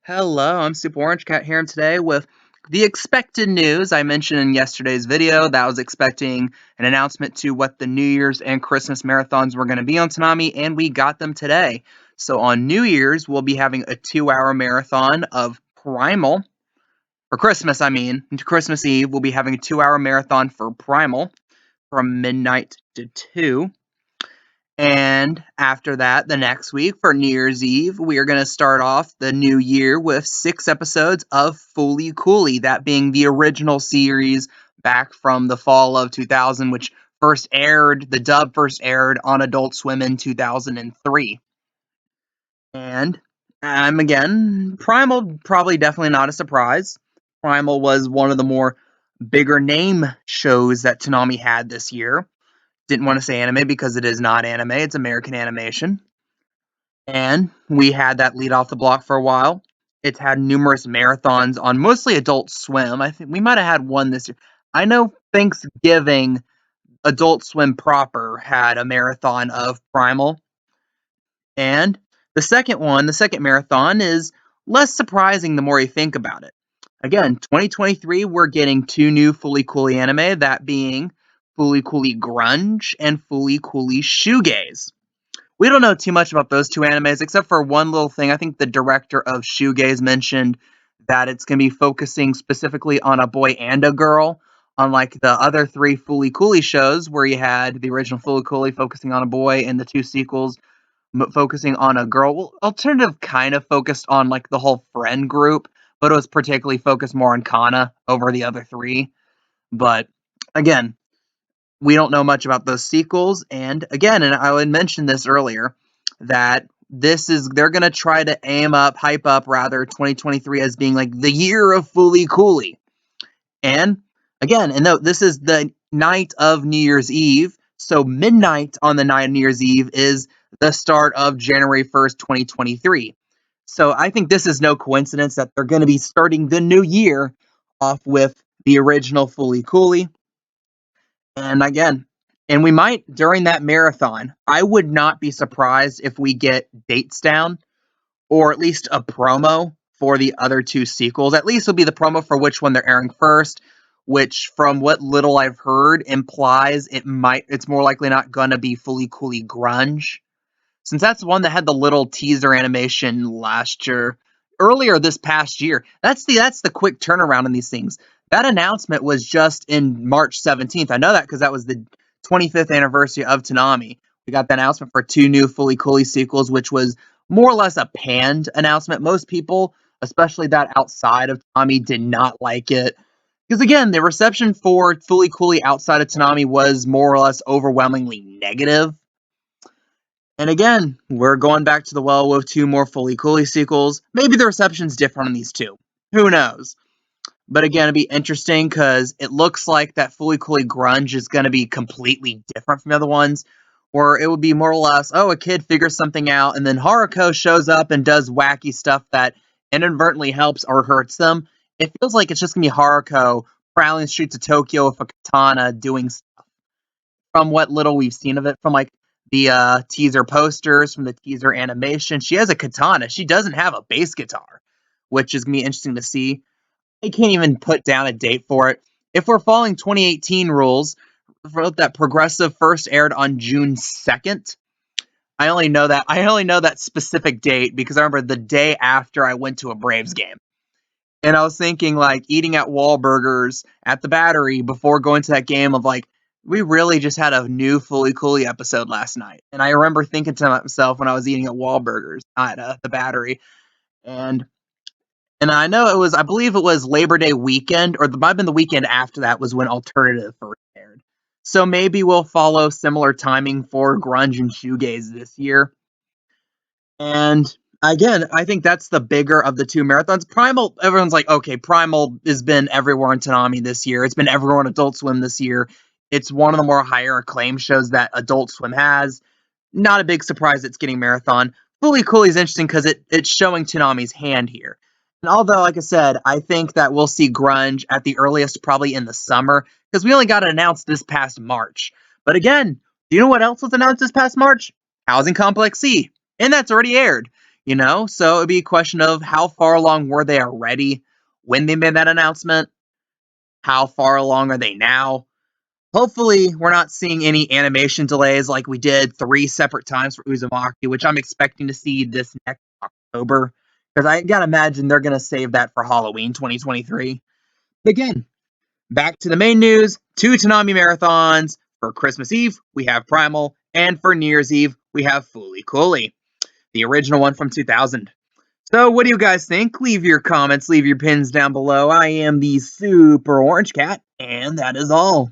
Hello, I'm Super Orange Cat here today with the expected news I mentioned in yesterday's video that was expecting an announcement to what the New Year's and Christmas marathons were going to be on Toonami, and we got them today. So on New Year's, we'll be having a 2-hour marathon of Primal. For Christmas, Christmas Eve, we'll be having a 2-hour marathon for Primal from midnight to 2. And after that, the next week for New Year's Eve, we are going to start off the new year with 6 episodes of Fooly Cooly, that being the original series back from the fall of 2000, which the dub first aired on Adult Swim in 2003. And again, Primal, probably definitely not a surprise. Primal was one of the more bigger name shows that Toonami had this year. Didn't want to say anime because it is not anime, it's American animation. And we had that lead off the block for a while. It's had numerous marathons on mostly Adult Swim. I think we might have had one this year. I know Thanksgiving, Adult Swim proper had a marathon of Primal. And the second marathon, is less surprising the more you think about it. Again, 2023, we're getting 2 new Fooly Cooly anime, that being Fooly Cooly Grunge and Fooly Cooly Shoegaze. We don't know too much about those 2 animes, except for one little thing. I think the director of Shoegaze mentioned that it's going to be focusing specifically on a boy and a girl, unlike the other 3 Fooly Cooly shows, where you had the original Fooly Cooly focusing on a boy and the 2 sequels focusing on a girl. Well, Alternative kind of focused on like the whole friend group, but it was particularly focused more on Kana over the other 3. But again, we don't know much about those sequels, and again, and I would mention this earlier, that they're gonna try to hype up 2023 as being like the year of Fooly Cooly. And again, this is the night of New Year's Eve, so midnight on the night of New Year's Eve is the start of January 1st, 2023. So I think this is no coincidence that they're going to be starting the new year off with the original Fooly Cooly. And again, we might, during that marathon, I would not be surprised if we get dates down, or at least a promo for the other 2 sequels. At least it'll be the promo for which one they're airing first, which, from what little I've heard, implies it's more likely not gonna be Fooly Cooly Grunge, since that's the one that had the little teaser animation earlier this past year. That's the quick turnaround in these things. That announcement was just in March 17th. I know that because that was the 25th anniversary of Toonami. We got the announcement for 2 new Fooly Cooly sequels, which was more or less a panned announcement. Most people, especially that outside of Toonami, did not like it. Because again, the reception for Fooly Cooly outside of Toonami was more or less overwhelmingly negative. And again, we're going back to the well with 2 more Fooly Cooly sequels. Maybe the reception's different on these 2. Who knows? But again, it'd be interesting because it looks like that Fooly Cooly Grunge is going to be completely different from the other ones, where it would be more or less, a kid figures something out, and then Haruko shows up and does wacky stuff that inadvertently helps or hurts them. It feels like it's just going to be Haruko prowling the streets of Tokyo with a katana doing stuff. From what little we've seen of it, from like the teaser posters, from the teaser animation, she has a katana. She doesn't have a bass guitar, which is going to be interesting to see. I can't even put down a date for it. If we're following 2018 rules, that Progressive first aired on June 2nd. I only know that specific date because I remember the day after I went to a Braves game. And I was thinking, like, eating at Wahlburgers at the Battery before going to that game, of like, we really just had a new Fooly Cooly episode last night. And I remember thinking to myself when I was eating at Wahlburgers at the Battery, and I believe it was Labor Day weekend, or it might have been the weekend after that was when Alternative first aired. So maybe we'll follow similar timing for Grunge and Shoegaze this year. And again, I think that's the bigger of the 2 marathons. Primal, everyone's like, okay, Primal has been everywhere in Toonami this year. It's been everywhere on Adult Swim this year. It's one of the more higher acclaim shows that Adult Swim has. Not a big surprise it's getting marathon. Fooly Cooly is interesting because it's showing Toonami's hand here. And although, like I said, I think that we'll see Grunge at the earliest probably in the summer, because we only got it announced this past March. But again, do you know what else was announced this past March? Housing Complex C. And that's already aired. So it'd be a question of how far along were they already when they made that announcement? How far along are they now? Hopefully, we're not seeing any animation delays like we did 3 separate times for Uzumaki, which I'm expecting to see this next October. Because I gotta imagine they're gonna save that for Halloween 2023. But again, back to the main news. 2 Toonami marathons. For Christmas Eve, we have Primal, and for New Year's Eve, we have Fooly Cooly, the original one from 2000. So, what do you guys think? Leave your comments, leave your pins down below. I am the Super Orange Cat, and that is all.